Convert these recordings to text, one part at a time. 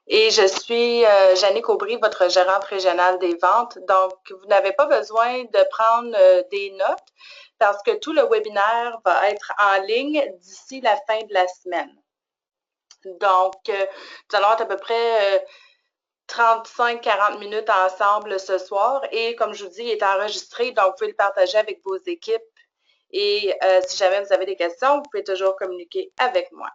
et je suis Jannick Aubry, votre gérante régionale des ventes. Donc, vous n'avez pas besoin de prendre des notes parce que tout le webinaire va être en ligne d'ici la fin de la semaine. Donc, nous allons être à peu près 35-40 minutes ensemble ce soir et comme je vous dis, il est enregistré, donc vous pouvez le partager avec vos équipes et si jamais vous avez des questions, vous pouvez toujours communiquer avec moi.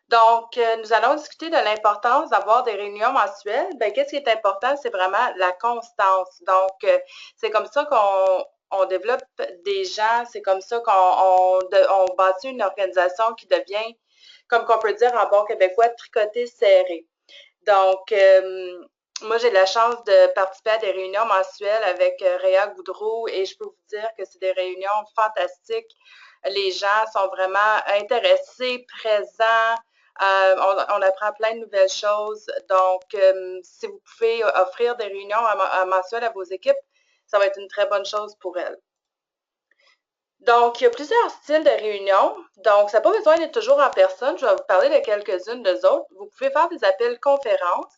Donc, nous allons discuter de l'importance d'avoir des réunions mensuelles. Bien, qu'est-ce qui est important? C'est vraiment la constance. Donc, c'est comme ça qu'on développe des gens, c'est comme ça qu'on bâtit une organisation qui devient, comme qu'on peut dire en bon québécois, tricotée serrée. Donc, moi, j'ai la chance de participer à des réunions mensuelles avec Réa Goudreau et je peux vous dire que c'est des réunions fantastiques. Les gens sont vraiment intéressés, présents. On apprend plein de nouvelles choses. Donc, si vous pouvez offrir des réunions mensuelles à vos équipes, ça va être une très bonne chose pour elles. Donc, il y a plusieurs styles de réunions. Donc, ça n'a pas besoin d'être toujours en personne. Je vais vous parler de quelques-unes d'eux autres. Vous pouvez faire des appels conférences.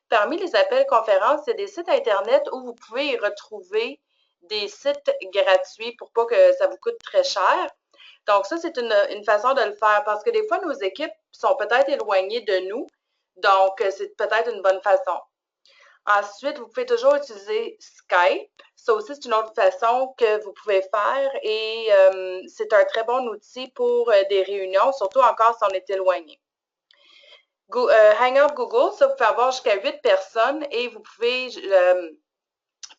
Parmi les appels conférences, il y a des sites Internet où vous pouvez y retrouver des sites gratuits pour pas que ça vous coûte très cher. Donc, ça, c'est une façon de le faire parce que des fois, nos équipes sont peut-être éloignées de nous. Donc, c'est peut-être une bonne façon. Ensuite, vous pouvez toujours utiliser Skype. Ça aussi, c'est une autre façon que vous pouvez faire et c'est un très bon outil pour des réunions, surtout encore si on est éloigné. Hangout Google, ça, vous pouvez avoir jusqu'à 8 personnes et vous pouvez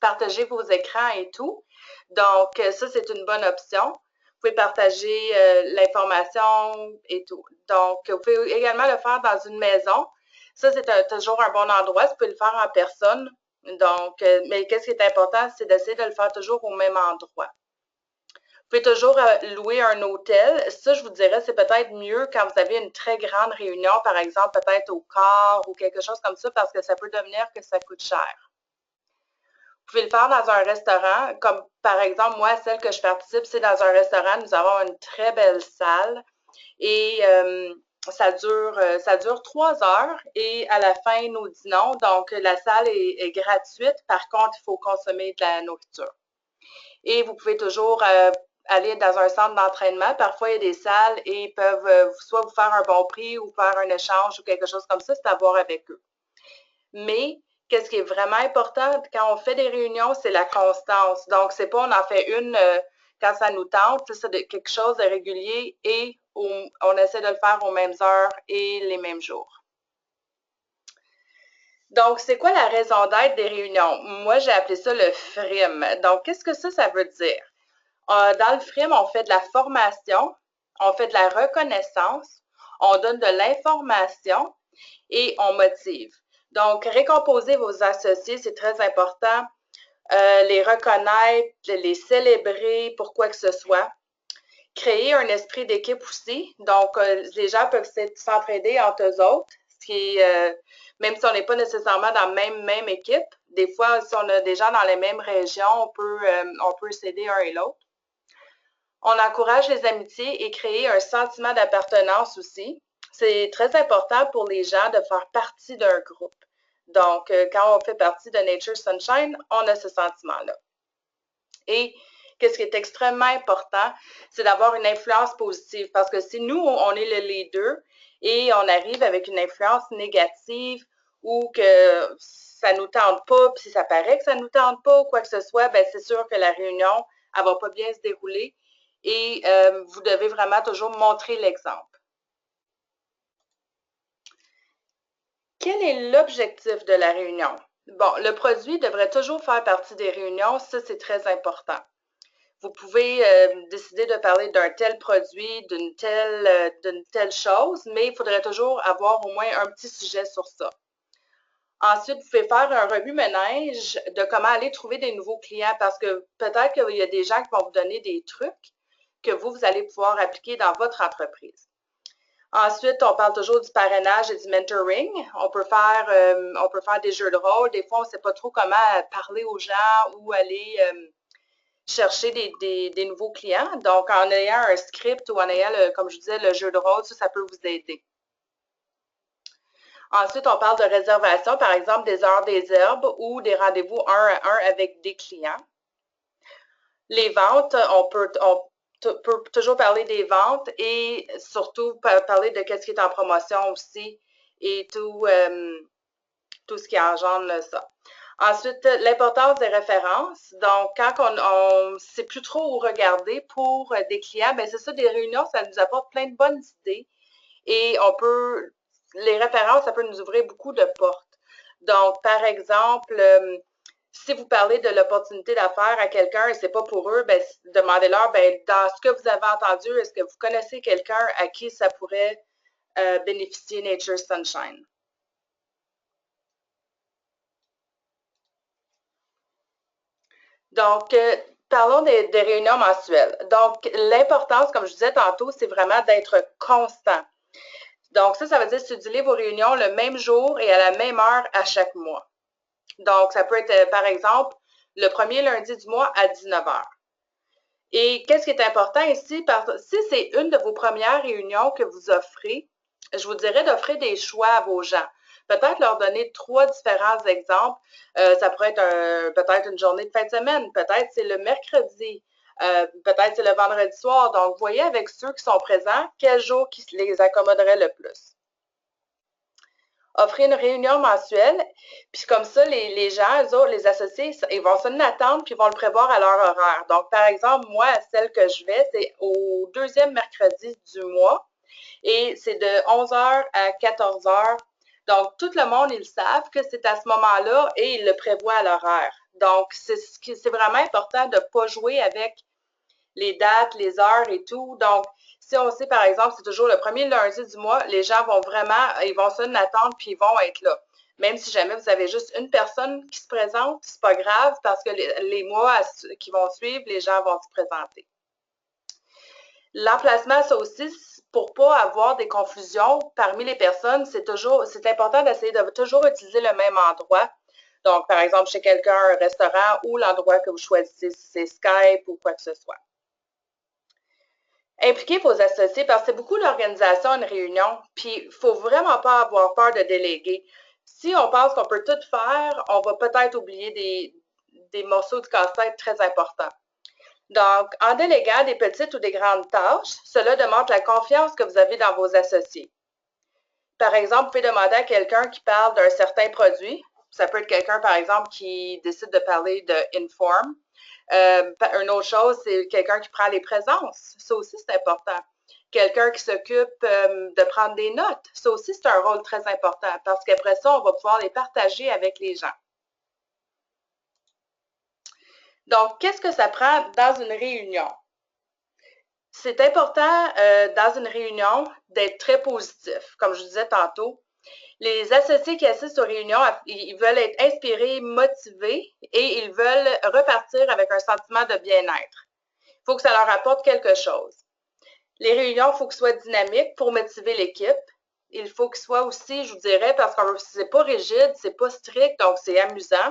partager vos écrans et tout. Donc, ça, c'est une bonne option. Vous pouvez partager l'information et tout. Donc, vous pouvez également le faire dans une maison. Ça, c'est toujours un bon endroit. Vous pouvez le faire en personne. Donc, mais qu'est-ce qui est important, c'est d'essayer de le faire toujours au même endroit. Vous pouvez toujours louer un hôtel. Ça, je vous dirais, c'est peut-être mieux quand vous avez une très grande réunion, par exemple, peut-être au corps ou quelque chose comme ça, parce que ça peut devenir que ça coûte cher. Vous pouvez le faire dans un restaurant, comme par exemple, moi, celle que je participe, c'est dans un restaurant. Nous avons une très belle salle et ça dure 3 heures et à la fin, nous dînons. Donc, la salle est gratuite. Par contre, il faut consommer de la nourriture. Et vous pouvez toujours aller dans un centre d'entraînement. Parfois, il y a des salles et ils peuvent soit vous faire un bon prix ou faire un échange ou quelque chose comme ça. C'est à voir avec eux. Mais qu'est-ce qui est vraiment important quand on fait des réunions, c'est la constance. Donc, c'est pas on en fait une quand ça nous tente, c'est quelque chose de régulier et on essaie de le faire aux mêmes heures et les mêmes jours. Donc, c'est quoi la raison d'être des réunions? Moi, j'ai appelé ça le FRIM. Donc, qu'est-ce que ça veut dire? Dans le FRIM, on fait de la formation, on fait de la reconnaissance, on donne de l'information et on motive. Donc, récomposer vos associés, c'est très important. Les reconnaître, les célébrer pour quoi que ce soit. Créer un esprit d'équipe aussi. Donc, les gens peuvent s'entraider entre eux autres, ce qui est, même si on n'est pas nécessairement dans la même équipe. Des fois, si on a des gens dans les mêmes régions, on peut s'aider un et l'autre. On encourage les amitiés et créer un sentiment d'appartenance aussi. C'est très important pour les gens de faire partie d'un groupe. Donc, quand on fait partie de Nature Sunshine, on a ce sentiment-là. Et qu'est-ce qui est extrêmement important, c'est d'avoir une influence positive. Parce que si nous, on est le leader et on arrive avec une influence négative ou que ça ne nous tente pas, puis si ça paraît que ça ne nous tente pas ou quoi que ce soit, bien, c'est sûr que la réunion, elle ne va pas bien se dérouler et vous devez vraiment toujours montrer l'exemple. Quel est l'objectif de la réunion? Bon, le produit devrait toujours faire partie des réunions, ça c'est très important. Vous pouvez décider de parler d'un tel produit, d'une telle chose, mais il faudrait toujours avoir au moins un petit sujet sur ça. Ensuite, vous pouvez faire un remue-ménage de comment aller trouver des nouveaux clients parce que peut-être qu'il y a des gens qui vont vous donner des trucs que vous allez pouvoir appliquer dans votre entreprise. Ensuite, on parle toujours du parrainage et du mentoring. On peut faire des jeux de rôle. Des fois, on ne sait pas trop comment parler aux gens ou aller chercher des nouveaux clients. Donc, en ayant un script ou en ayant, comme je disais, le jeu de rôle, ça peut vous aider. Ensuite, on parle de réservation, par exemple, des heures des herbes ou des rendez-vous 1 à 1 avec des clients. Les ventes, on peut toujours parler des ventes et surtout parler de ce qui est en promotion aussi et tout ce qui engendre ça. Ensuite, l'importance des références. Donc, quand on ne sait plus trop où regarder pour des clients, bien c'est ça, des réunions, ça nous apporte plein de bonnes idées et les références, ça peut nous ouvrir beaucoup de portes. Donc, par exemple, si vous parlez de l'opportunité d'affaires à quelqu'un et ce n'est pas pour eux, bien, demandez-leur, bien, dans ce que vous avez entendu, est-ce que vous connaissez quelqu'un à qui ça pourrait bénéficier Nature Sunshine? Donc, parlons des réunions mensuelles. Donc, l'importance, comme je disais tantôt, c'est vraiment d'être constant. Donc, ça veut dire céduler vos réunions le même jour et à la même heure à chaque mois. Donc, ça peut être, par exemple, le premier lundi du mois à 19 h. Et qu'est-ce qui est important ici? Si c'est une de vos premières réunions que vous offrez, je vous dirais d'offrir des choix à vos gens. Peut-être leur donner 3 différents exemples. Ça pourrait être peut-être une journée de fin de semaine, peut-être c'est le mercredi, peut-être c'est le vendredi soir. Donc, voyez avec ceux qui sont présents quel jour qui les accommoderait le plus. Offrir une réunion mensuelle, puis comme ça, les gens, eux autres, les associés, ils vont se attendre, puis ils vont le prévoir à leur horaire. Donc, par exemple, moi, celle que je vais, c'est au deuxième mercredi du mois, et c'est de 11 h à 14 h. Donc, tout le monde, ils savent que c'est à ce moment-là et ils le prévoient à l'horaire. Donc, c'est vraiment important de ne pas jouer avec les dates, les heures et tout. Donc, si on sait, par exemple, c'est toujours le premier lundi du mois, les gens vont vraiment, ils vont se attendre puis ils vont être là. Même si jamais vous avez juste une personne qui se présente, c'est pas grave parce que les mois qui vont suivre, les gens vont se présenter. L'emplacement, ça aussi, pour pas avoir des confusions parmi les personnes, c'est important d'essayer de toujours utiliser le même endroit. Donc, par exemple, chez quelqu'un, un restaurant ou l'endroit que vous choisissez, si c'est Skype ou quoi que ce soit. Impliquez vos associés parce que c'est beaucoup d'organisation, une réunion, puis il ne faut vraiment pas avoir peur de déléguer. Si on pense qu'on peut tout faire, on va peut-être oublier des morceaux de casse-tête très importants. Donc, en déléguant des petites ou des grandes tâches, cela demande la confiance que vous avez dans vos associés. Par exemple, vous pouvez demander à quelqu'un qui parle d'un certain produit. Ça peut être quelqu'un, par exemple, qui décide de parler de Inform. Une autre chose, c'est quelqu'un qui prend les présences. Ça aussi, c'est important. Quelqu'un qui s'occupe de prendre des notes. Ça aussi, c'est un rôle très important parce qu'après ça, on va pouvoir les partager avec les gens. Donc, qu'est-ce que ça prend dans une réunion? C'est important dans une réunion d'être très positif, comme je disais tantôt. Les associés qui assistent aux réunions, ils veulent être inspirés, motivés et ils veulent repartir avec un sentiment de bien-être. Il faut que ça leur apporte quelque chose. Les réunions, il faut qu'elles soient dynamiques pour motiver l'équipe. Il faut qu'elles soient aussi, je vous dirais, parce que c'est pas rigide, c'est pas strict, donc c'est amusant.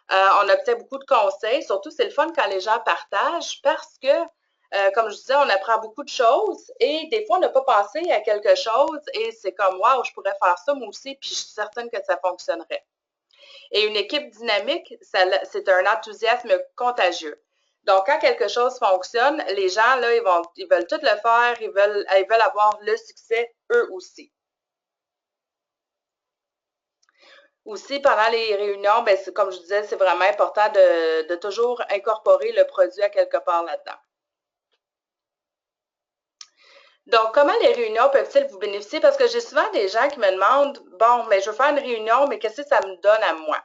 On obtient beaucoup de conseils. Surtout, c'est le fun quand les gens partagent parce que comme je disais, on apprend beaucoup de choses et des fois, on n'a pas pensé à quelque chose et c'est comme, waouh, je pourrais faire ça moi aussi, puis je suis certaine que ça fonctionnerait. Et une équipe dynamique, c'est un enthousiasme contagieux. Donc, quand quelque chose fonctionne, les gens, là, ils veulent tout le faire, ils veulent avoir le succès eux aussi. Aussi, pendant les réunions, bien, comme je disais, c'est vraiment important de toujours incorporer le produit à quelque part là-dedans. Donc, comment les réunions peuvent-ils vous bénéficier? Parce que j'ai souvent des gens qui me demandent, bon, mais je veux faire une réunion, mais qu'est-ce que ça me donne à moi?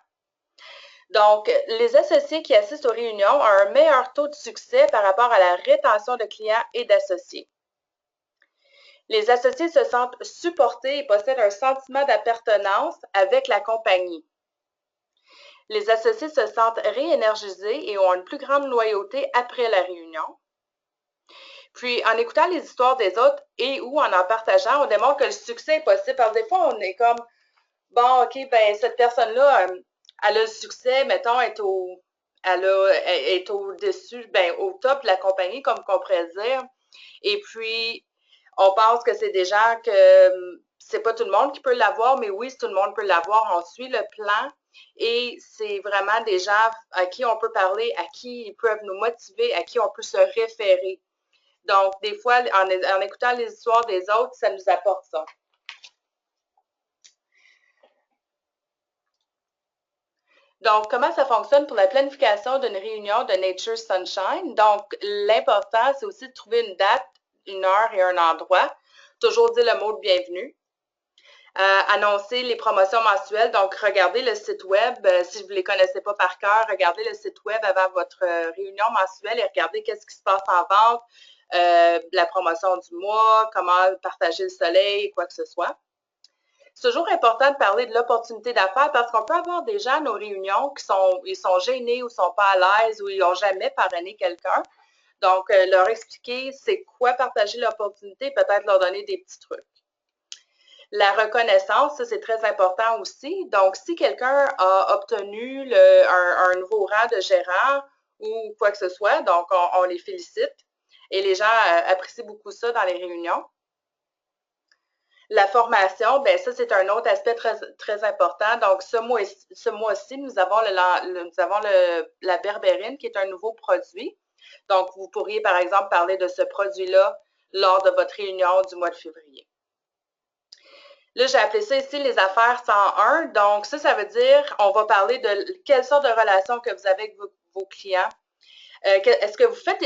Donc, les associés qui assistent aux réunions ont un meilleur taux de succès par rapport à la rétention de clients et d'associés. Les associés se sentent supportés et possèdent un sentiment d'appartenance avec la compagnie. Les associés se sentent réénergisés et ont une plus grande loyauté après la réunion. Puis, en écoutant les histoires des autres et ou en partageant, on démontre que le succès est possible. Parce que des fois, on est comme, bon, OK, ben cette personne-là, elle a le succès, mettons, est au-dessus, ben, au top de la compagnie, comme qu'on pourrait dire. Et puis, on pense que c'est des gens que c'est pas tout le monde qui peut l'avoir, mais oui, tout le monde peut l'avoir. On suit le plan et c'est vraiment des gens à qui on peut parler, à qui ils peuvent nous motiver, à qui on peut se référer. Donc, des fois, en écoutant les histoires des autres, ça nous apporte ça. Donc, comment ça fonctionne pour la planification d'une réunion de Nature Sunshine? Donc, l'important, c'est aussi de trouver une date, une heure et un endroit. Toujours dire le mot de bienvenue. Annoncer les promotions mensuelles. Donc, regardez le site web. Si vous ne les connaissez pas par cœur, regardez le site web avant votre réunion mensuelle et regardez qu'est-ce qui se passe en vente, la promotion du mois, comment partager le soleil, quoi que ce soit. C'est toujours important de parler de l'opportunité d'affaires parce qu'on peut avoir des gens à nos réunions qui sont gênés ou sont pas à l'aise ou ils n'ont jamais parrainé quelqu'un. Donc, leur expliquer c'est quoi partager l'opportunité, peut-être leur donner des petits trucs. La reconnaissance, ça c'est très important aussi. Donc, si quelqu'un a obtenu un nouveau rang de gérant ou quoi que ce soit, donc on les félicite et les gens apprécient beaucoup ça dans les réunions. La formation, bien ça c'est un autre aspect très, très important. Donc, ce mois-ci, nous avons la berbérine qui est un nouveau produit. Donc, vous pourriez par exemple parler de ce produit-là lors de votre réunion du mois de février. Là, j'ai appelé ça ici les affaires 101. Donc, ça veut dire, on va parler de quelle sorte de relation que vous avez avec vos clients. Est-ce que vous faites,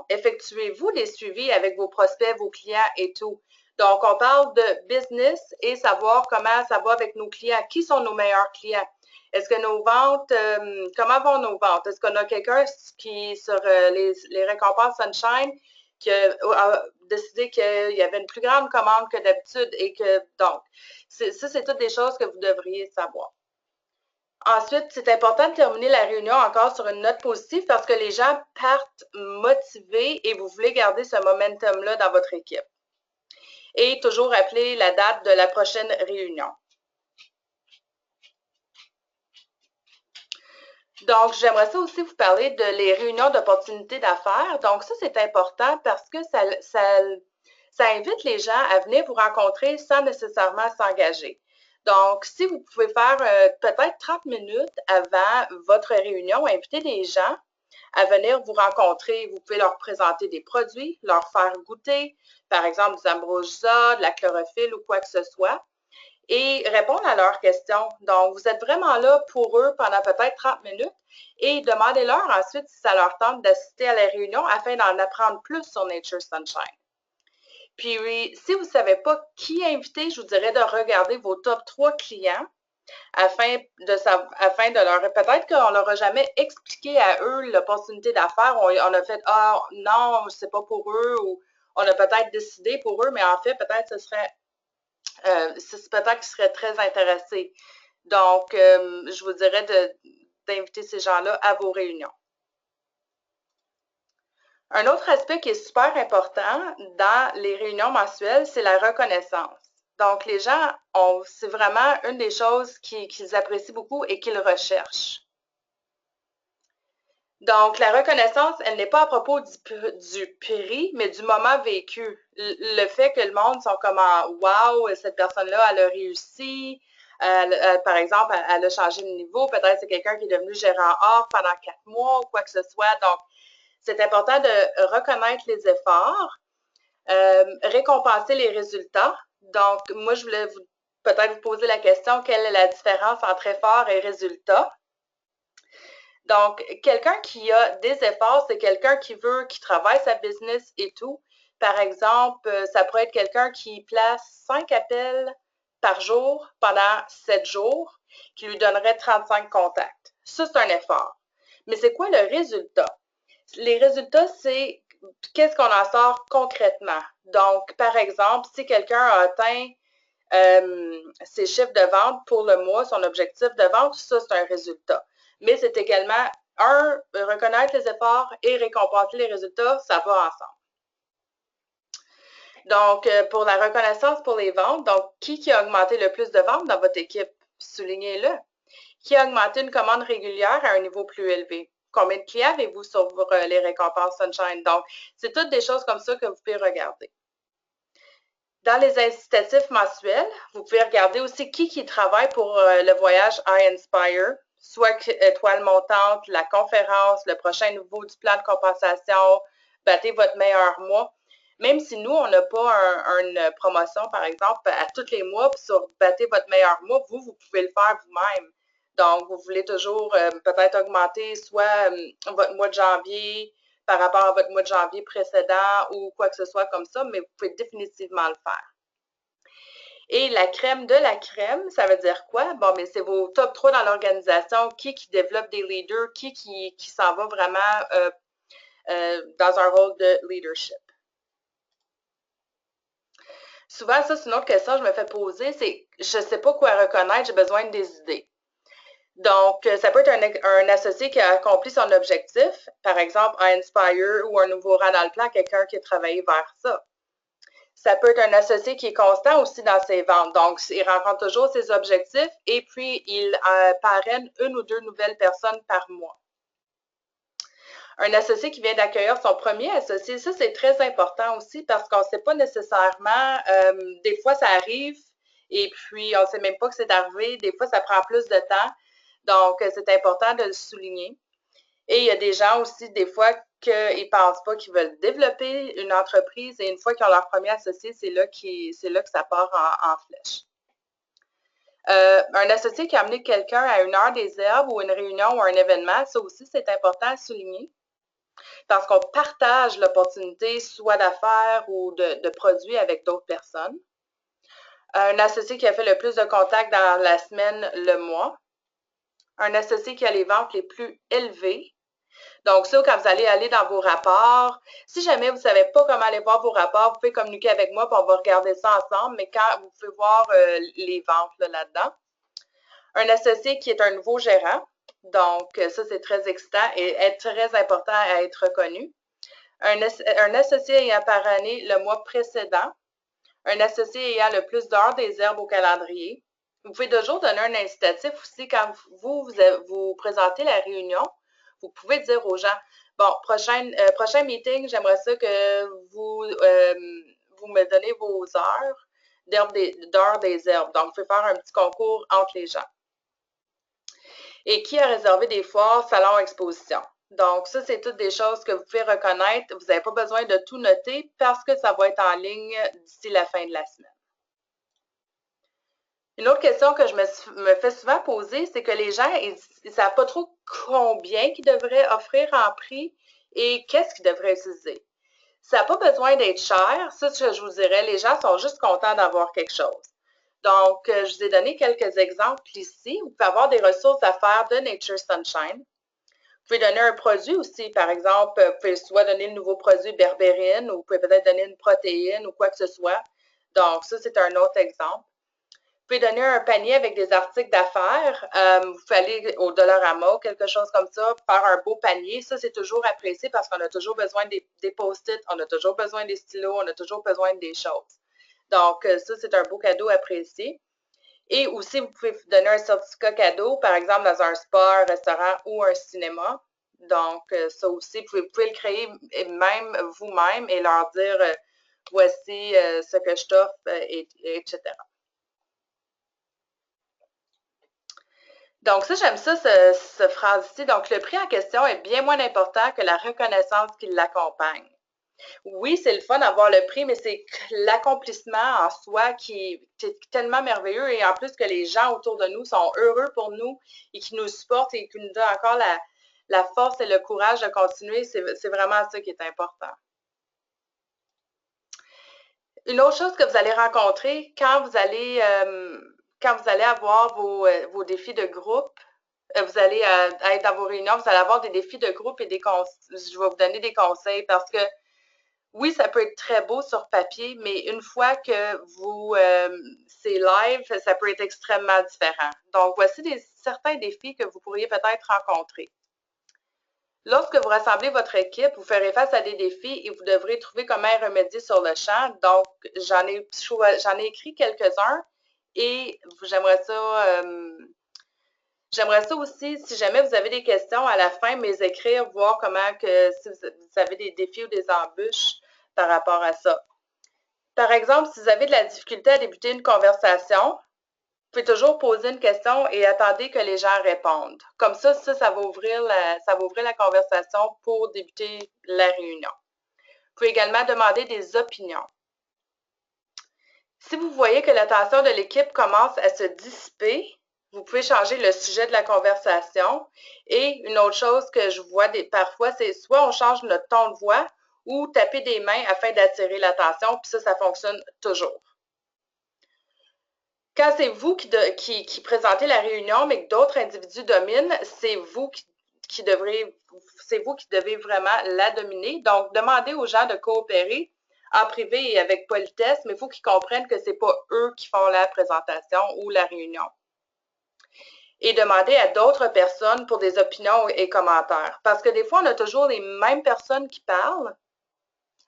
effectuez-vous des suivis avec vos prospects, vos clients et tout? Donc, on parle de business et savoir comment ça va avec nos clients. Qui sont nos meilleurs clients? Est-ce que nos ventes, comment vont nos ventes? Est-ce qu'on a quelqu'un qui, sur les récompenses Sunshine, qui a décidé qu'il y avait une plus grande commande que d'habitude et que, donc, ça, c'est toutes des choses que vous devriez savoir. Ensuite, c'est important de terminer la réunion encore sur une note positive parce que les gens partent motivés et vous voulez garder ce momentum-là dans votre équipe. Et toujours rappeler la date de la prochaine réunion. Donc, j'aimerais ça aussi vous parler de les réunions d'opportunités d'affaires. Donc, ça, c'est important parce que ça invite les gens à venir vous rencontrer sans nécessairement s'engager. Donc, si vous pouvez faire peut-être 30 minutes avant votre réunion, inviter des gens à venir vous rencontrer. Vous pouvez leur présenter des produits, leur faire goûter, par exemple, du ambrosia, de la chlorophylle ou quoi que ce soit, et répondre à leurs questions. Donc, vous êtes vraiment là pour eux pendant peut-être 30 minutes et demandez-leur ensuite si ça leur tente d'assister à la réunion afin d'en apprendre plus sur Nature Sunshine. Puis, si vous ne savez pas qui inviter, je vous dirais de regarder vos top 3 clients afin de leur... Peut-être qu'on leur a jamais expliqué à eux l'opportunité d'affaires. On a fait « Ah, non, c'est pas pour eux » ou on a peut-être décidé pour eux, mais en fait, peut-être ce serait... peut-être qu'ils seraient très intéressés. Donc, je vous dirais d'inviter ces gens-là à vos réunions. Un autre aspect qui est super important dans les réunions mensuelles, c'est la reconnaissance. Donc, les gens, c'est vraiment une des choses qu'ils apprécient beaucoup et qu'ils recherchent. Donc, la reconnaissance, elle n'est pas à propos du prix, mais du moment vécu. Le fait que le monde sont comme « Wow, cette personne-là, elle a réussi. Par exemple, elle a changé de niveau. Peut-être c'est quelqu'un qui est devenu gérant or pendant 4 mois ou quoi que ce soit. » Donc, c'est important de reconnaître les efforts, récompenser les résultats. Donc, moi, je voulais peut-être vous poser la question, quelle est la différence entre effort et résultat? Donc, quelqu'un qui a des efforts, c'est quelqu'un qui travaille sa business et tout. Par exemple, ça pourrait être quelqu'un qui place 5 appels par jour pendant 7 jours, qui lui donnerait 35 contacts. Ça, c'est un effort. Mais c'est quoi le résultat? Les résultats, c'est qu'est-ce qu'on en sort concrètement. Donc, par exemple, si quelqu'un a atteint ses chiffres de vente pour le mois, son objectif de vente, ça, c'est un résultat. Mais c'est également, reconnaître les efforts et récompenser les résultats, ça va ensemble. Donc, pour la reconnaissance pour les ventes, donc, qui a augmenté le plus de ventes dans votre équipe? Soulignez-le. Qui a augmenté une commande régulière à un niveau plus élevé? Combien de clients avez-vous sur les récompenses Sunshine? Donc, c'est toutes des choses comme ça que vous pouvez regarder. Dans les incitatifs mensuels, vous pouvez regarder aussi qui travaille pour le voyage iInspire, soit étoile montante, la conférence, le prochain niveau du plan de compensation, battez votre meilleur mois. Même si nous, on n'a pas une promotion, par exemple, à tous les mois sur battez votre meilleur mois, vous pouvez le faire vous-même. Donc, vous voulez toujours peut-être augmenter soit votre mois de janvier par rapport à votre mois de janvier précédent ou quoi que ce soit comme ça, mais vous pouvez définitivement le faire. Et la crème de la crème, ça veut dire quoi? Bon, mais c'est vos top 3 dans l'organisation, qui développe des leaders, qui s'en va vraiment dans un rôle de leadership. Souvent, ça, c'est une autre question que je me fais poser, c'est je ne sais pas quoi reconnaître, j'ai besoin des idées. Donc, ça peut être un associé qui a accompli son objectif, par exemple, iInspire ou un nouveau rang dans le plan, quelqu'un qui a travaillé vers ça. Ça peut être un associé qui est constant aussi dans ses ventes. Donc, il rencontre toujours ses objectifs et puis il parraine une ou deux nouvelles personnes par mois. Un associé qui vient d'accueillir son premier associé, ça, c'est très important aussi parce qu'on ne sait pas nécessairement, des fois, ça arrive et puis on ne sait même pas que c'est arrivé. Des fois, ça prend plus de temps. Donc, c'est important de le souligner. Et il y a des gens aussi, des fois, qu'ils ne pensent pas qu'ils veulent développer une entreprise et une fois qu'ils ont leur premier associé, c'est là que ça part en flèche. Un associé qui a amené quelqu'un à une heure des herbes ou une réunion ou un événement, ça aussi, c'est important à souligner parce qu'on partage l'opportunité soit d'affaires ou de produits avec d'autres personnes. Un associé qui a fait le plus de contacts dans la semaine, le mois. Un associé qui a les ventes les plus élevées. Donc, ça, quand vous allez aller dans vos rapports, si jamais vous ne savez pas comment aller voir vos rapports, vous pouvez communiquer avec moi, puis on va regarder ça ensemble, mais quand vous pouvez voir les ventes là-dedans. Un associé qui est un nouveau gérant, donc ça, c'est très excitant et est très important à être reconnu. Un associé ayant par année le mois précédent. Un associé ayant le plus d'heures des herbes au calendrier. Vous pouvez toujours donner un incitatif aussi quand vous présentez la réunion. Vous pouvez dire aux gens, bon, prochain meeting, j'aimerais ça que vous me donnez vos heures d'heures des herbes. Donc, vous pouvez faire un petit concours entre les gens. Et qui a réservé des foires, salons, expositions. Donc, ça, c'est toutes des choses que vous pouvez reconnaître. Vous n'avez pas besoin de tout noter parce que ça va être en ligne d'ici la fin de la semaine. Une autre question que je me fais souvent poser, c'est que les gens, ils ne savent pas trop combien qu'ils devraient offrir en prix et qu'est-ce qu'ils devraient utiliser. Ça n'a pas besoin d'être cher. Ça, je vous dirais, les gens sont juste contents d'avoir quelque chose. Donc, je vous ai donné quelques exemples ici. Vous pouvez avoir des ressources d'affaires de Nature Sunshine. Vous pouvez donner un produit aussi, par exemple, vous pouvez soit donner le nouveau produit berbérine ou vous pouvez peut-être donner une protéine ou quoi que ce soit. Donc, ça, c'est un autre exemple. Vous pouvez donner un panier avec des articles d'affaires. Vous pouvez aller au Dollarama ou quelque chose comme ça, faire un beau panier. Ça, c'est toujours apprécié parce qu'on a toujours besoin des post-it, on a toujours besoin des stylos, on a toujours besoin des choses. Donc, ça, c'est un beau cadeau apprécié. Et aussi, vous pouvez donner un certificat cadeau, par exemple, dans un spa, un restaurant ou un cinéma. Donc, ça aussi, vous pouvez le créer même vous-même et leur dire, voici ce que je t'offre, etc. Donc, ça, j'aime ça, cette phrase ici. Donc, le prix en question est bien moins important que la reconnaissance qui l'accompagne. Oui, c'est le fun d'avoir le prix, mais c'est l'accomplissement en soi qui est tellement merveilleux et en plus que les gens autour de nous sont heureux pour nous et qui nous supportent et qui nous donnent encore la force et le courage de continuer, c'est vraiment ça qui est important. Une autre chose que vous allez rencontrer quand vous allez avoir vos défis de groupe, vous allez être dans vos réunions, vous allez avoir des défis de groupe et je vais vous donner des conseils parce que oui, ça peut être très beau sur papier, mais une fois que c'est live, ça peut être extrêmement différent. Donc, voici certains défis que vous pourriez peut-être rencontrer. Lorsque vous rassemblez votre équipe, vous ferez face à des défis et vous devrez trouver comment y remédier sur le champ. Donc, j'en ai écrit quelques-uns et j'aimerais ça aussi, si jamais vous avez des questions à la fin, me les écrire, voir comment si vous avez des défis ou des embûches par rapport à ça. Par exemple, si vous avez de la difficulté à débuter une conversation, vous pouvez toujours poser une question et attendez que les gens répondent. Comme ça va ouvrir la conversation pour débuter la réunion. Vous pouvez également demander des opinions. Si vous voyez que l'attention de l'équipe commence à se dissiper, vous pouvez changer le sujet de la conversation. Et une autre chose que je vois parfois, c'est soit on change notre ton de voix ou taper des mains afin d'attirer l'attention, puis ça fonctionne toujours. Quand c'est vous qui présentez la réunion, mais que d'autres individus dominent, c'est vous qui devez vraiment la dominer. Donc, demandez aux gens de coopérer en privé et avec politesse, mais il faut qu'ils comprennent que ce n'est pas eux qui font la présentation ou la réunion. Et demandez à d'autres personnes pour des opinions et commentaires. Parce que des fois, on a toujours les mêmes personnes qui parlent.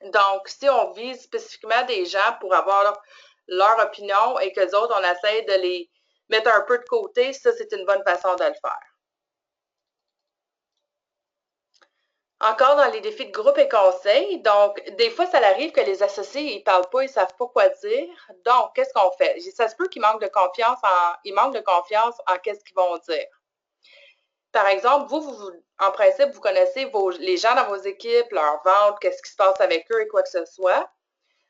Donc, si on vise spécifiquement des gens pour avoir leur opinion et que les autres, on essaie de les mettre un peu de côté, ça, c'est une bonne façon de le faire. Encore dans les défis de groupe et conseil, donc des fois, ça arrive que les associés, ils parlent pas, ils savent pas quoi dire. Donc, qu'est-ce qu'on fait? Ça se peut qu'ils manquent de confiance en qu'est-ce qu'ils vont dire. Par exemple, en principe, vous connaissez les gens dans vos équipes, leurs ventes, qu'est-ce qui se passe avec eux et quoi que ce soit.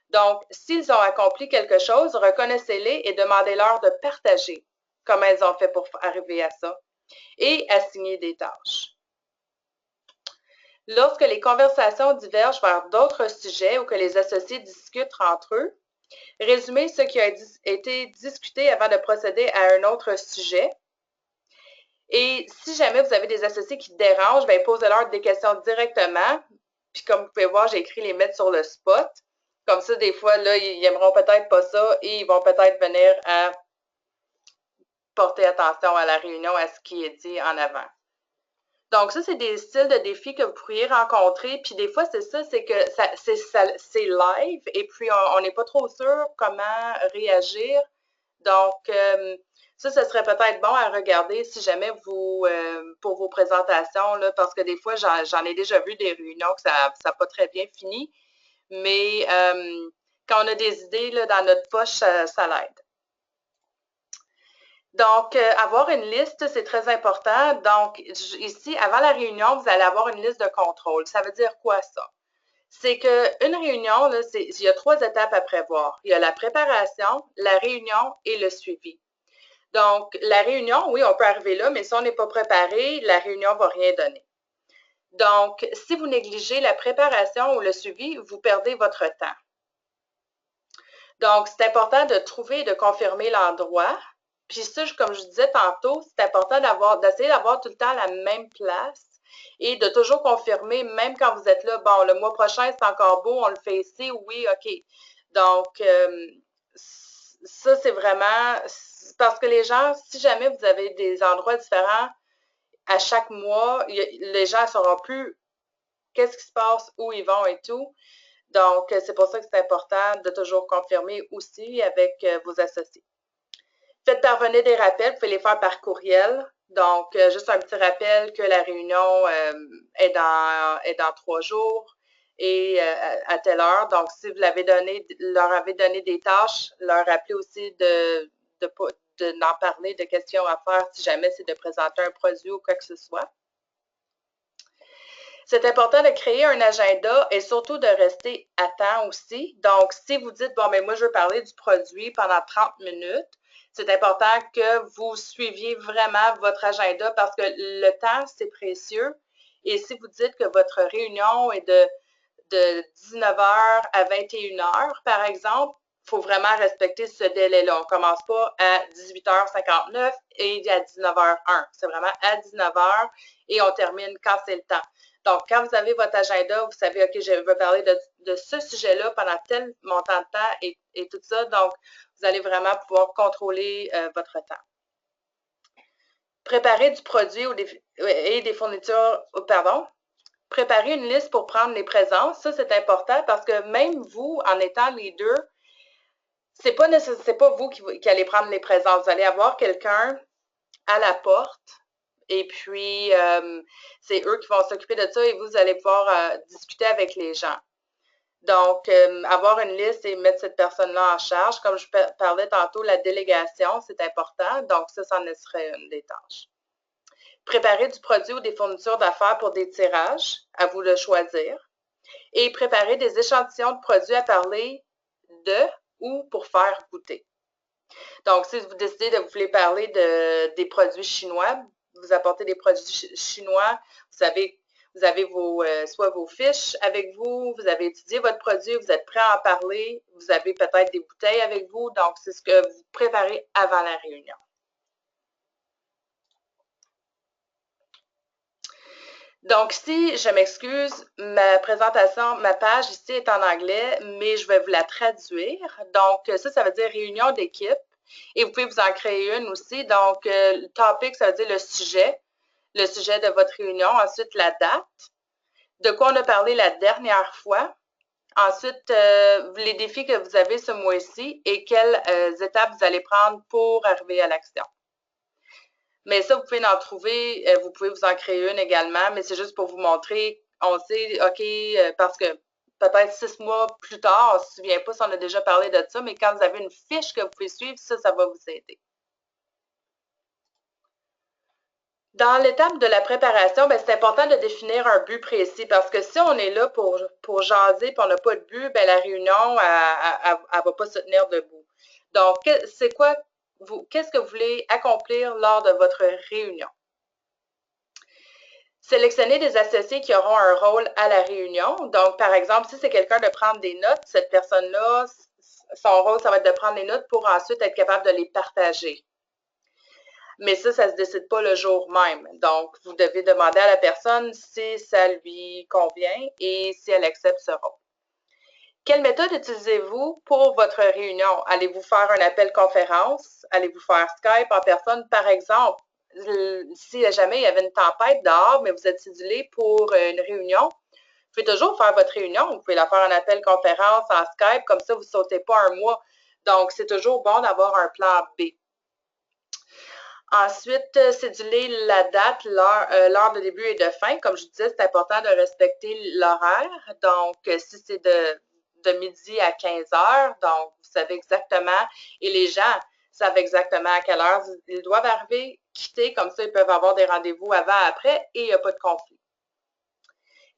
Donc, s'ils ont accompli quelque chose, reconnaissez-les et demandez-leur de partager comment ils ont fait pour arriver à ça et assigner des tâches. Lorsque les conversations divergent vers d'autres sujets ou que les associés discutent entre eux, résumez ce qui a été discuté avant de procéder à un autre sujet. Et si jamais vous avez des associés qui dérangent, bien, posez-leur des questions directement. Puis comme vous pouvez voir, j'ai écrit les mettre sur le spot. Comme ça, des fois, là, ils n'aimeront peut-être pas ça et ils vont peut-être venir à porter attention à la réunion, à ce qui est dit en avant. Donc, ça, c'est des styles de défis que vous pourriez rencontrer. Puis des fois, c'est ça, c'est que c'est live et puis on n'est pas trop sûr comment réagir. Donc, ça serait peut-être bon à regarder si jamais pour vos présentations, là, parce que des fois, j'en ai déjà vu des réunions que ça n'a pas très bien fini. Mais quand on a des idées là, dans notre poche, ça l'aide. Donc, avoir une liste, c'est très important. Donc, ici, avant la réunion, vous allez avoir une liste de contrôle. Ça veut dire quoi, ça? C'est qu'une réunion, là, il y a 3 étapes à prévoir. Il y a la préparation, la réunion et le suivi. Donc, la réunion, oui, on peut arriver là, mais si on n'est pas préparé, la réunion ne va rien donner. Donc, si vous négligez la préparation ou le suivi, vous perdez votre temps. Donc, c'est important de trouver et de confirmer l'endroit. Puis ça, comme je disais tantôt, c'est important d'essayer d'avoir tout le temps la même place et de toujours confirmer, même quand vous êtes là, bon, le mois prochain, c'est encore beau, on le fait ici, oui, OK. Donc, ça, c'est vraiment, parce que les gens, si jamais vous avez des endroits différents à chaque mois, les gens ne sauront plus qu'est-ce qui se passe, où ils vont et tout. Donc, c'est pour ça que c'est important de toujours confirmer aussi avec vos associés. Faites parvenir des rappels, vous pouvez les faire par courriel. Donc, juste un petit rappel que la réunion est dans 3 jours et à telle heure. Donc, si vous leur avez donné des tâches, leur rappelez aussi d'en parler, de questions à faire si jamais c'est de présenter un produit ou quoi que ce soit. C'est important de créer un agenda et surtout de rester à temps aussi. Donc, si vous dites, bon, mais moi, je veux parler du produit pendant 30 minutes, c'est important que vous suiviez vraiment votre agenda parce que le temps, c'est précieux. Et si vous dites que votre réunion est de 19h à 21h, par exemple, il faut vraiment respecter ce délai-là. On ne commence pas à 18h59 et à 19h01. C'est vraiment à 19h et on termine quand c'est le temps. Donc, quand vous avez votre agenda, vous savez, OK, je veux parler de ce sujet-là pendant tel montant de temps et tout ça. Donc, vous allez vraiment pouvoir contrôler votre temps. Préparer du produit et des fournitures, préparer une liste pour prendre les présences, ça, c'est important parce que même vous, en étant leader, c'est pas vous qui allez prendre les présences. Vous allez avoir quelqu'un à la porte et puis c'est eux qui vont s'occuper de ça et vous allez pouvoir discuter avec les gens. Donc, avoir une liste et mettre cette personne-là en charge. Comme je parlais tantôt, la délégation, c'est important. Donc, ça en serait une des tâches. Préparer du produit ou des fournitures d'affaires pour des tirages, à vous de choisir. Et préparer des échantillons de produits à parler de ou pour faire goûter. Donc, si vous décidez de vous voulez parler des produits chinois, vous apportez des produits chinois, vous avez soit vos fiches avec vous, vous avez étudié votre produit, vous êtes prêt à en parler, vous avez peut-être des bouteilles avec vous, donc c'est ce que vous préparez avant la réunion. Donc, si je m'excuse, ma présentation, ma page ici est en anglais, mais je vais vous la traduire. Donc, ça veut dire réunion d'équipe. Et vous pouvez vous en créer une aussi. Donc, le topic, ça veut dire le sujet de votre réunion. Ensuite, la date, de quoi on a parlé la dernière fois. Ensuite, les défis que vous avez ce mois-ci et quelles étapes vous allez prendre pour arriver à l'action. Mais ça, vous pouvez en trouver, vous pouvez vous en créer une également, mais c'est juste pour vous montrer, on sait, OK, parce que peut-être 6 mois plus tard, on ne se souvient pas si on a déjà parlé de ça, mais quand vous avez une fiche que vous pouvez suivre, ça va vous aider. Dans l'étape de la préparation, c'est important de définir un but précis parce que si on est là pour jaser et on n'a pas de but, la réunion, elle ne va pas se tenir debout. Donc, c'est quoi, qu'est-ce que vous voulez accomplir lors de votre réunion? Sélectionner des associés qui auront un rôle à la réunion. Donc, par exemple, si c'est quelqu'un de prendre des notes, cette personne-là, son rôle, ça va être de prendre les notes pour ensuite être capable de les partager. Mais ça ne se décide pas le jour même. Donc, vous devez demander à la personne si ça lui convient et si elle accepte ce rôle. Quelle méthode utilisez-vous pour votre réunion? Allez-vous faire un appel conférence? Allez-vous faire Skype en personne? Par exemple, si jamais il y avait une tempête dehors, mais vous êtes cédulé pour une réunion, vous pouvez toujours faire votre réunion. Vous pouvez la faire en appel conférence, en Skype, comme ça, vous ne sautez pas un mois. Donc, c'est toujours bon d'avoir un plan B. Ensuite, céduler la date, l'heure de début et de fin. Comme je disais, c'est important de respecter l'horaire. Donc, si c'est de midi à 15 heures, donc vous savez exactement, et les gens savent exactement à quelle heure ils doivent arriver, quitter, comme ça, ils peuvent avoir des rendez-vous avant, après, et il n'y a pas de conflit.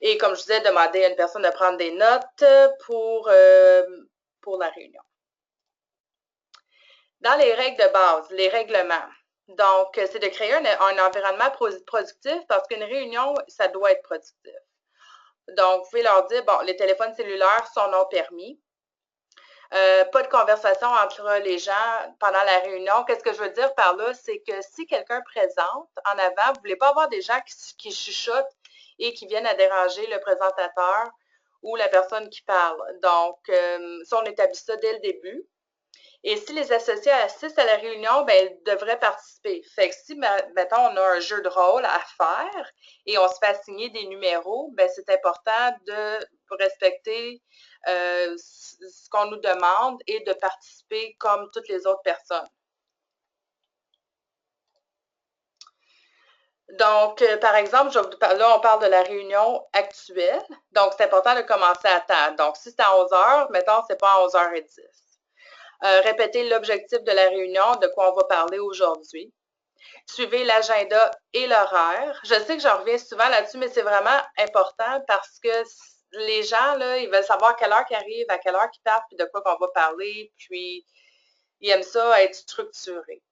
Et comme je disais, demander à une personne de prendre des notes pour la réunion. Dans les règles de base, les règlements. Donc, c'est de créer un environnement productif parce qu'une réunion, ça doit être productif. Donc, vous pouvez leur dire, bon, les téléphones cellulaires sont non permis. Pas de conversation entre les gens pendant la réunion. Qu'est-ce que je veux dire par là? C'est que si quelqu'un présente en avant, vous ne voulez pas avoir des gens qui chuchotent et qui viennent à déranger le présentateur ou la personne qui parle. Donc, ça, on établit ça dès le début. Et si les associés assistent à la réunion, ils devraient participer. Fait que si, mettons, on a un jeu de rôle à faire et on se fait assigner des numéros, c'est important de respecter ce qu'on nous demande et de participer comme toutes les autres personnes. Donc, par exemple, là, on parle de la réunion actuelle. Donc, c'est important de commencer à table. Donc, si c'est à 11 heures, mettons, c'est pas à 11h10. Répétez l'objectif de la réunion, de quoi on va parler aujourd'hui. Suivez l'agenda et l'horaire. Je sais que j'en reviens souvent là-dessus, mais c'est vraiment important parce que les gens, là, ils veulent savoir à quelle heure qu'ils arrivent, à quelle heure qu'ils partent, puis de quoi qu'on va parler, puis ils aiment ça être structuré.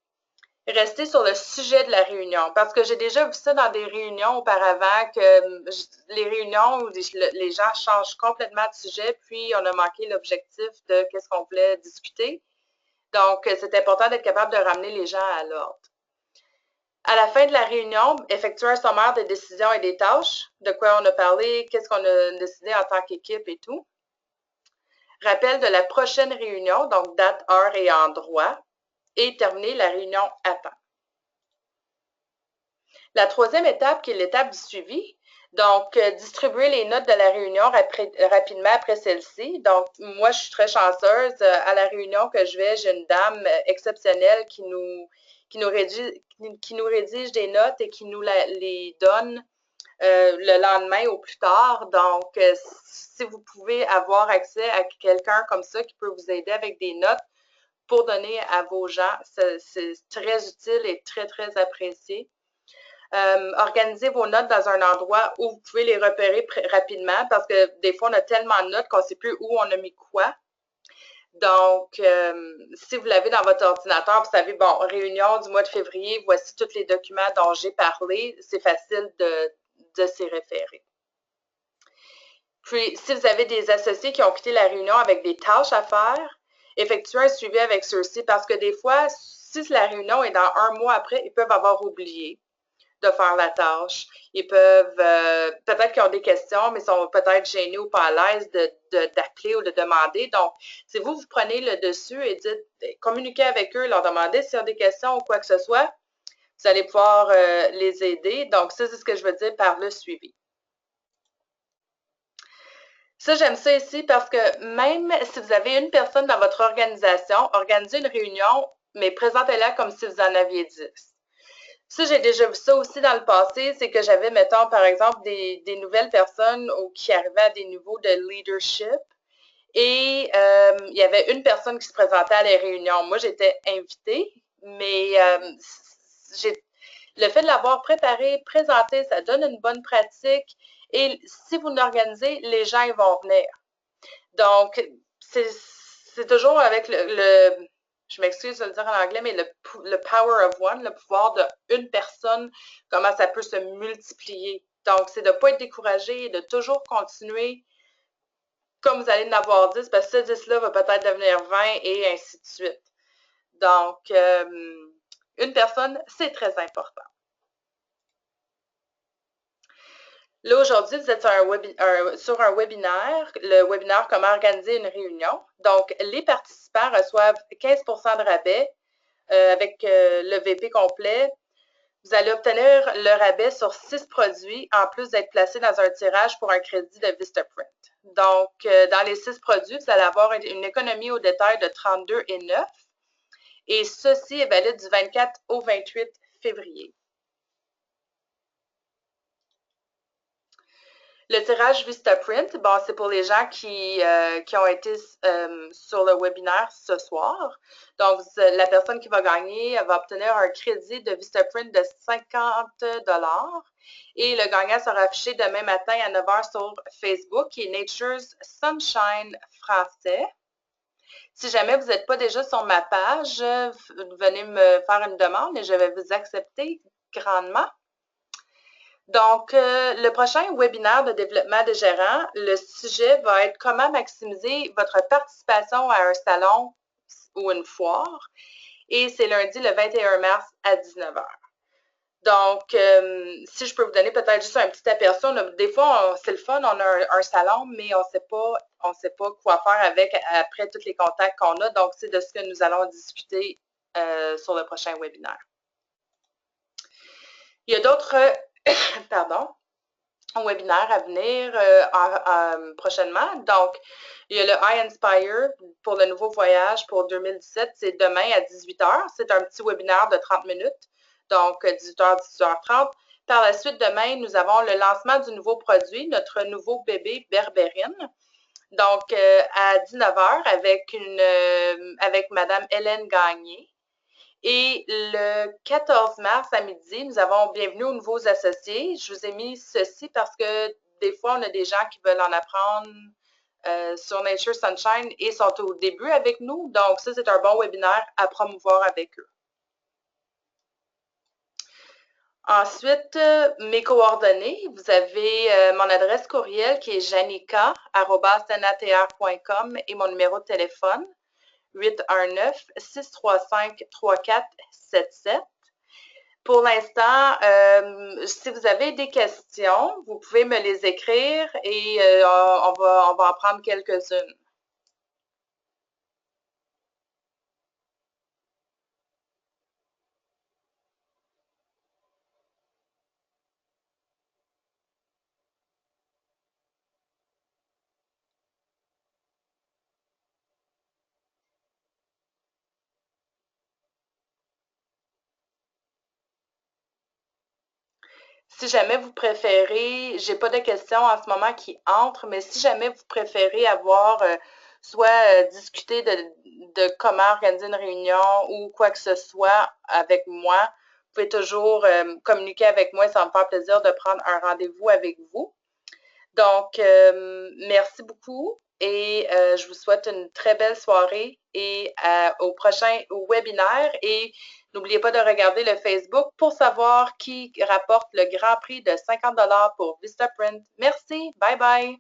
Restez sur le sujet de la réunion, parce que j'ai déjà vu ça dans des réunions auparavant, que les réunions où les gens changent complètement de sujet, puis on a manqué l'objectif de qu'est-ce qu'on voulait discuter. Donc, c'est important d'être capable de ramener les gens à l'ordre. À la fin de la réunion, effectuer un sommaire des décisions et des tâches, de quoi on a parlé, qu'est-ce qu'on a décidé en tant qu'équipe et tout. Rappel de la prochaine réunion, donc date, heure et endroit, et terminer la réunion à temps. La troisième étape, qui est l'étape du suivi, donc distribuer les notes de la réunion rapidement après celle-ci. Donc, moi, je suis très chanceuse. À la réunion que je vais, j'ai une dame exceptionnelle qui nous rédige des notes et qui nous les donne le lendemain au plus tard. Donc, si vous pouvez avoir accès à quelqu'un comme ça qui peut vous aider avec des notes pour donner à vos gens, c'est très utile et très, très apprécié. Organisez vos notes dans un endroit où vous pouvez les repérer rapidement parce que des fois, on a tellement de notes qu'on ne sait plus où on a mis quoi. Donc, si vous l'avez dans votre ordinateur, vous savez, bon, réunion du mois de février, voici tous les documents dont j'ai parlé, c'est facile de s'y référer. Puis, si vous avez des associés qui ont quitté la réunion avec des tâches à faire, effectuez un suivi avec ceux-ci parce que des fois, si la réunion est dans un mois après, ils peuvent avoir oublié de faire la tâche. Ils peuvent, peut-être qu'ils ont des questions, mais sont peut-être gênés ou pas à l'aise d'appeler ou de demander. Donc, si vous prenez le dessus et dites, communiquez avec eux, leur demandez s'ils ont des questions ou quoi que ce soit, vous allez pouvoir les aider. Donc, ça, c'est ce que je veux dire par le suivi. Ça, j'aime ça ici parce que même si vous avez une personne dans votre organisation, organisez une réunion, mais présentez-la comme si vous en aviez 10. Ça, j'ai déjà vu ça aussi dans le passé, c'est que j'avais, mettons, par exemple, des nouvelles personnes qui arrivaient à des niveaux de leadership et il y avait une personne qui se présentait à les réunions. Moi, j'étais invitée, mais le fait de l'avoir préparé, présenté, ça donne une bonne pratique et si vous l'organisez, les gens ils vont venir. Donc, c'est toujours avec je m'excuse de le dire en anglais, mais le power of one, le pouvoir d'une personne, comment ça peut se multiplier. Donc, c'est de ne pas être découragé et de toujours continuer comme vous allez en avoir 10, parce que ce 10-là va peut-être devenir 20 et ainsi de suite. Donc, une personne, c'est très important. Là, aujourd'hui, vous êtes sur un webinaire, le webinaire Comment organiser une réunion. Donc, les participants reçoivent 15 de rabais avec le VP complet. Vous allez obtenir le rabais sur 6 produits, en plus d'être placé dans un tirage pour un crédit de Vistaprint. Donc, dans les 6 produits, vous allez avoir une économie au détail de 32,9 et ceci est valide du 24 au 28 février. Le tirage Vistaprint, bon, c'est pour les gens qui ont été sur le webinaire ce soir. Donc, la personne qui va gagner va obtenir un crédit de Vistaprint de 50 et le gagnant sera affiché demain matin à 9 h sur Facebook, qui est Nature's Sunshine français. Si jamais vous n'êtes pas déjà sur ma page, venez me faire une demande et je vais vous accepter grandement. Donc, le prochain webinaire de développement de gérants, le sujet va être comment maximiser votre participation à un salon ou une foire. Et c'est lundi le 21 mars à 19 h. Donc, si je peux vous donner peut-être juste un petit aperçu, des fois, c'est le fun, on a un salon, mais on ne sait pas quoi faire avec après tous les contacts qu'on a. Donc, c'est de ce que nous allons discuter sur le prochain webinaire. Il y a d'autres webinaires à venir prochainement. Donc, il y a le iInspire pour le nouveau voyage pour 2017. C'est demain à 18 h. C'est un petit webinaire de 30 minutes. Donc, 18 h, 18 h 30. Par la suite, demain, nous avons le lancement du nouveau produit, notre nouveau bébé Berbérine. Donc, à 19 h avec Madame Hélène Gagné. Et le 14 mars à midi, nous avons bienvenue aux nouveaux associés. Je vous ai mis ceci parce que des fois, on a des gens qui veulent en apprendre sur Nature Sunshine et sont au début avec nous. Donc, ça, c'est un bon webinaire à promouvoir avec eux. Ensuite, mes coordonnées. Vous avez mon adresse courriel qui est janica@natr.com et mon numéro de téléphone 819-635-3477. Pour l'instant, si vous avez des questions, vous pouvez me les écrire et on va en prendre quelques-unes. Si jamais vous préférez, j'ai pas de questions en ce moment qui entrent, mais si jamais vous préférez avoir soit discuter de comment organiser une réunion ou quoi que ce soit avec moi, vous pouvez toujours communiquer avec moi. Ça va me faire plaisir de prendre un rendez-vous avec vous. Donc, merci beaucoup et je vous souhaite une très belle soirée et au prochain webinaire. Et n'oubliez pas de regarder le Facebook pour savoir qui rapporte le grand prix de 50 $ pour Vistaprint. Merci. Bye bye.